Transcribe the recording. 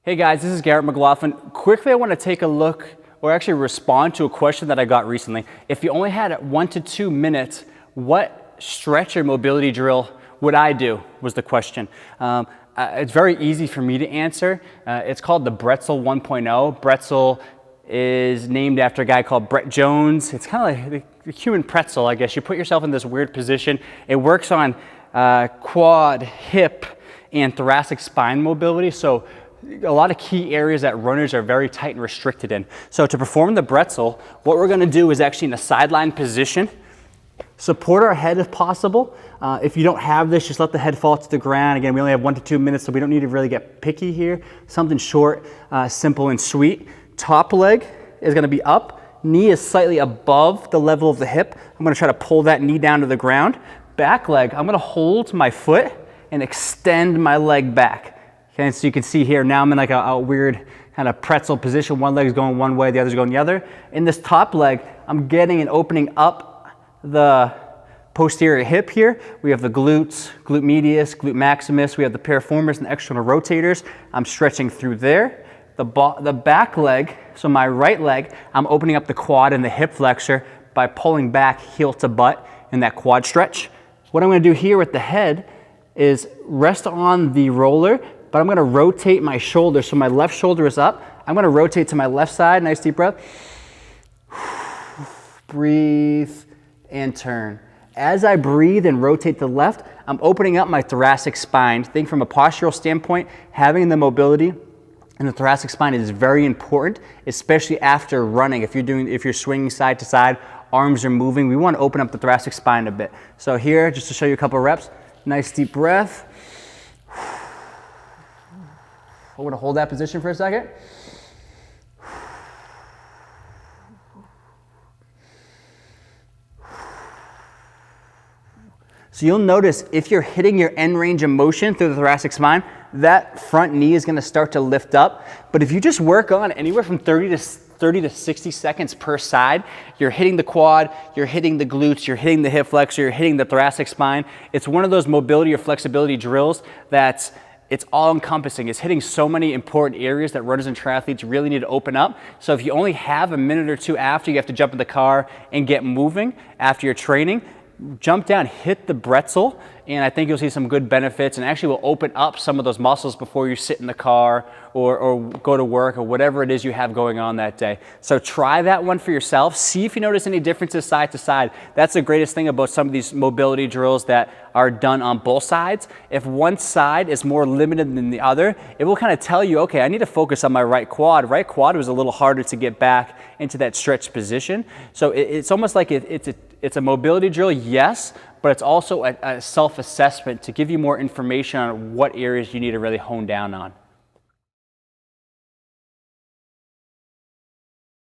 Hey guys, this is Garrett McLaughlin. Quickly, I want to take a look or actually respond to a question that I got recently. If you only had 1 to 2 minutes, what stretch or mobility drill would I do, was the question. It's very easy for me to answer. It's called the Bretzel 1.0. Bretzel is named after a guy called Brett Jones. It's kind of like the human pretzel, I guess. You put yourself in this weird position. It works on quad, hip, and thoracic spine mobility. So a lot of key areas that runners are very tight and restricted in. So to perform the Bretzel, what we're gonna do is actually in a sideline position, support our head if possible. If you don't have this, just let the head fall to the ground. Again, we only have 1 to 2 minutes, so we don't need to really get picky here. Something short, simple and sweet. Top leg is gonna be up. Knee is slightly above the level of the hip. I'm gonna try to pull that knee down to the ground. Back leg, I'm gonna hold my foot and extend my leg back. Okay, so you can see here, now I'm in like a weird kind of pretzel position. One leg is going one way, the other is going the other. In this top leg, I'm getting and opening up the posterior hip here. We have the glutes, glute medius, glute maximus. We have the piriformis and external rotators. I'm stretching through there. The back leg, so my right leg, I'm opening up the quad and the hip flexor by pulling back heel to butt in that quad stretch. What I'm gonna do here with the head is rest on the roller, but I'm gonna rotate my shoulder. So my left shoulder is up. I'm gonna rotate to my left side, nice deep breath. Breathe and turn. As I breathe and rotate to the left, I'm opening up my thoracic spine. Think from a postural standpoint, having the mobility in the thoracic spine is very important, especially after running. If you're swinging side to side, arms are moving, we wanna open up the thoracic spine a bit. So here, just to show you a couple of reps, nice deep breath. I'm gonna hold that position for a second. So you'll notice if you're hitting your end range of motion through the thoracic spine, that front knee is gonna start to lift up. But if you just work on anywhere from 30 to 60 seconds per side, you're hitting the quad, you're hitting the glutes, you're hitting the hip flexor, you're hitting the thoracic spine. It's one of those mobility or flexibility drills that's it's all encompassing. It's hitting so many important areas that runners and triathletes really need to open up. So if you only have a minute or two after you have to jump in the car and get moving after your training, jump down, hit the Bretzel, and I think you'll see some good benefits and actually will open up some of those muscles before you sit in the car or go to work or whatever it is you have going on that day. So try that one for yourself. See if you notice any differences side to side. That's the greatest thing about some of these mobility drills that are done on both sides. If one side is more limited than the other, it will kind of tell you, okay, I need to focus on my right quad. Right quad was a little harder to get back into that stretch position. So it's almost like it's a mobility drill, yes, but it's also a self-assessment to give you more information on what areas you need to really hone down on.